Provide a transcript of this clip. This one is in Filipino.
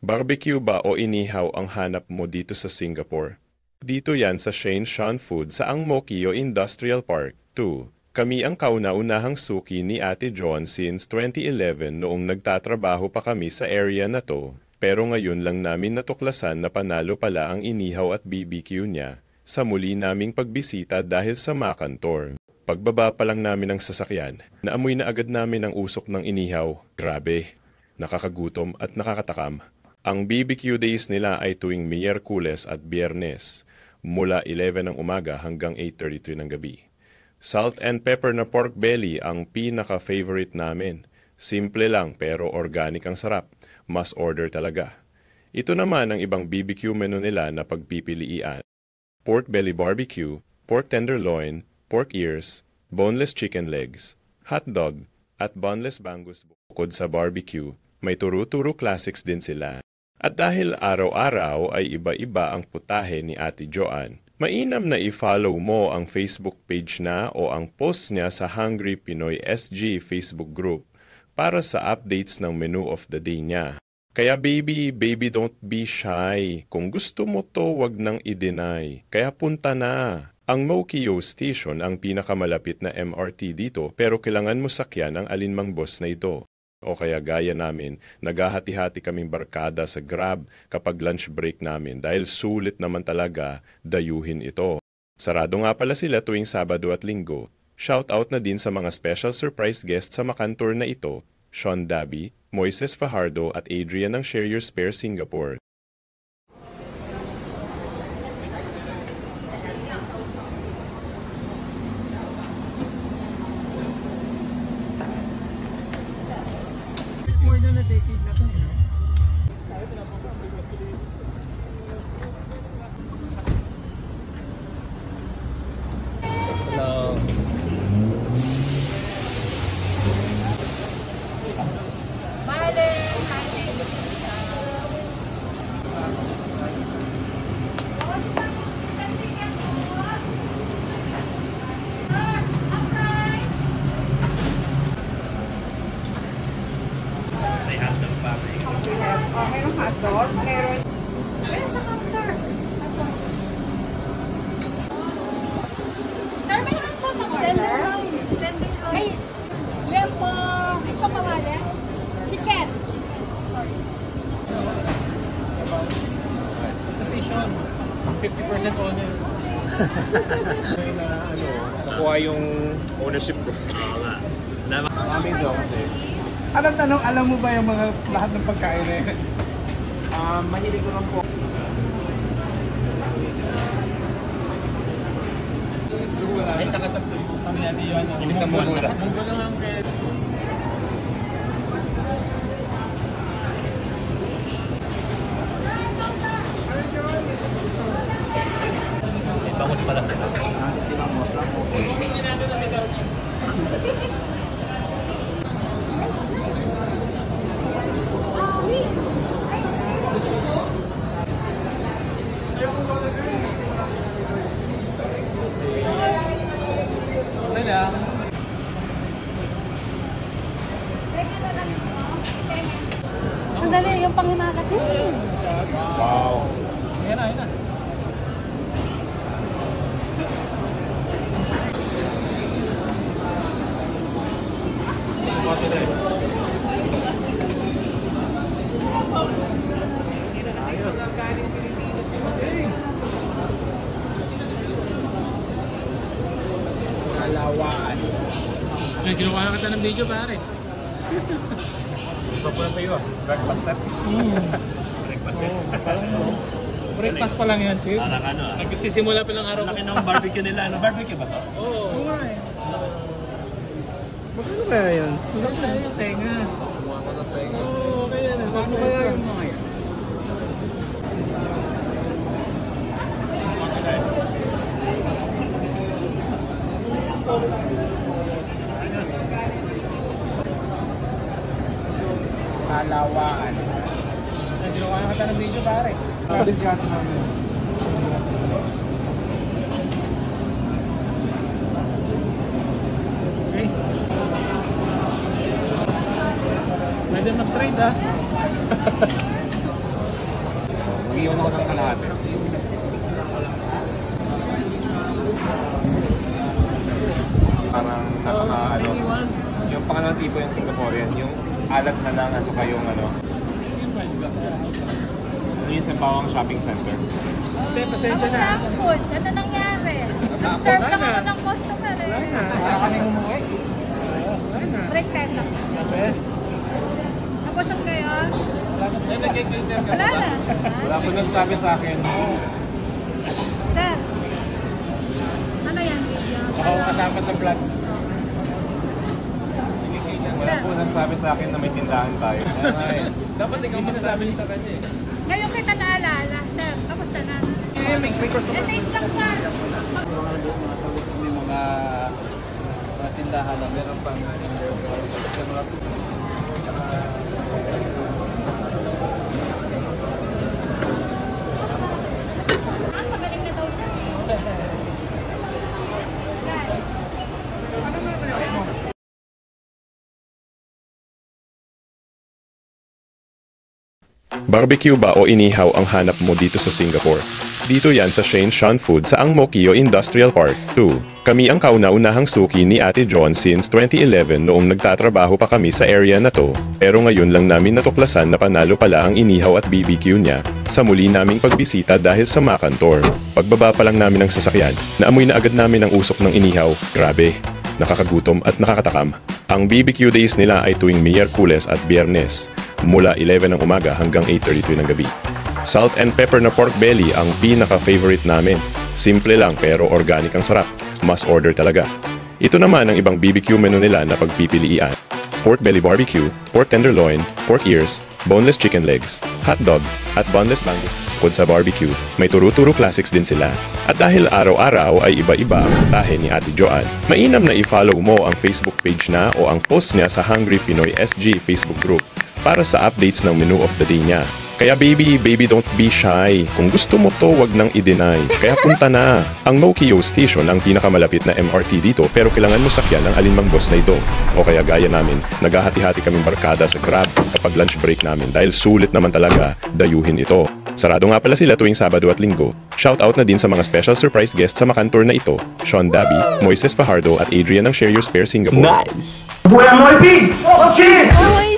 Barbecue ba o inihaw ang hanap mo dito sa Singapore? Dito yan sa Shane Shan Food sa Ang Mo Kio Industrial Park 2. Kami ang kauna-unahang suki ni Ate John since 2011 noong nagtatrabaho pa kami sa area na to. Pero ngayon lang namin natuklasan na panalo pala ang inihaw at BBQ niya sa muli naming pagbisita dahil sa Makantor. Pagbaba pa lang namin ng sasakyan, naamoy na agad namin ang usok ng inihaw. Grabe, nakakagutom at nakakatakam. Ang BBQ days nila ay tuwing Miyerkules at Biyernes, mula 11 ng umaga hanggang 8:33 ng gabi. Salt and pepper na pork belly ang pinaka-favorite namin. Simple lang pero organic ang sarap. Must order talaga. Ito naman ang ibang BBQ menu nila na pagpipilian. Pork belly barbecue, pork tenderloin, pork ears, boneless chicken legs, hot dog, at boneless bangus. Bukod sa barbecue, may turo-turo classics din sila. At dahil araw-araw ay iba-iba ang putahe ni Ate Joanne, mainam na i-follow mo ang Facebook page na o ang post niya sa Hungry Pinoy SG Facebook group para sa updates ng menu of the day niya. Kaya baby, don't be shy. Kung gusto mo to, wag nang i-deny. Kaya punta na. Ang Mo Kio Station ang pinakamalapit na MRT dito pero kailangan mo sakyan ang alinmang bus na ito. O kaya gaya namin, naghahati-hati kaming barkada sa Grab kapag lunch break namin dahil sulit naman talaga dayuhin ito. Sarado nga pala sila tuwing Sabado at Linggo. Shout out na din sa mga special surprise guests sa Makantor na ito, Sean Dabi, Moises Fajardo at Adrian ng Share Your Spare Singapore. More than a decade na to, no? Hello. Merong hotdog, meron... Meron sa counter. Sir, may hotdog ako. Ay, lempo, chocolate, chicken. Position, 50% owner. Nakuha yung ownership ko. Aming zo kasi. Anong tanong, alam mo ba yung mga lahat ng pagkain na yun? Mahilig ko lang po. Ay, takatagto yung kami natin yun. Hindi sa mula. Munggo lang ang kaya. May bangus pala sila. lang. Sandali, yung panghimagas yun. Wow. Ayan na, ayan na. Kalawaan. Ay, ginawa na kita ng video, pare. Gusto ko na sa'yo ah. Breakfast set. Breakfast set. Breakfast pa lang yan, Sid. Parang ano ah. Nagsisimula pa lang araw. Laki ng barbecue nila. Ano, barbecue ba to? Oo. Magkano kaya yun? Ano sa'yo yung tenga? Oo, kaya na. Paano kaya yung mga yan? Kalawaan. Ay, ginawa na kita ng video, pare. Sabi si ate namin. Okay. Pwede mag-trade, ha? Mag-iwan ako ng kalahati. Parang yung pangalawang tipo yung Singaporean, yung alat na lang at saka yung ano yung sa Bawang Shopping Center. Tapos ang food, ano nangyari? Nag-serve lang ako ng customer eh. Break time lang. Tapos ang kayo? Wala na. Wala po nagsabi sa akin. Sir, ano yan video? Ako kasama sa vlog. Wala po nagsabi sa akin na may tindahan tayo. Dapat ikaw sinasabi niya sa kanya eh. Ngayon kita naalala, sir. Kamusta na? Message lang, sir. May mga tindahan na meron pang Magaling na daw siya. Barbecue ba o inihaw ang hanap mo dito sa Singapore? Dito yan sa Shane Shan Food sa Ang Mo Kio Industrial Park 2. Kami ang kauna-unahang suki ni Ate John since 2011 noong nagtatrabaho pa kami sa area na to. Pero ngayon lang namin natuklasan na panalo pala ang inihaw at BBQ niya sa muli naming pagbisita dahil sa Makantor. Pagbaba pa lang namin ng sasakyan, naamoy na agad namin ang usok ng inihaw. Grabe, nakakagutom at nakakatakam. Ang BBQ days nila ay tuwing Miyerkules at Biyernes, mula 11 ng umaga hanggang 8:32 ng gabi. Salt and pepper na pork belly ang pinaka-favorite namin. Simple lang pero organic ang sarap. Must order talaga. Ito naman ang ibang BBQ menu nila na pagpipilian. Pork belly barbecue, pork tenderloin, pork ears, boneless chicken legs, hot dog, at boneless bangus. Bukod sa barbecue, may turo-turo classics din sila. At dahil araw-araw ay iba-iba ang tahe ni Ate Joanne, mainam na i-follow mo ang Facebook page na o ang post niya sa Hungry Pinoy SG Facebook group para sa updates ng menu of the day niya. Kaya baby, don't be shy. Kung gusto mo to, wag nang i-deny. Kaya punta na. Ang Mo Kio Station ang pinakamalapit na MRT dito pero kailangan mo sakyan ng alinmang bus na ito. O kaya gaya namin, naghahati-hati kaming barkada sa Grab kapag lunch break namin dahil sulit naman talaga dayuhin ito. Sarado nga pala sila tuwing Sabado at Linggo. Shoutout na din sa mga special surprise guests sa Makantor na ito, Sean Dabi, Moises Fajardo at Adrian ng Share Your Spare Singapore. Buena Moipi! Oh, shit! Uy,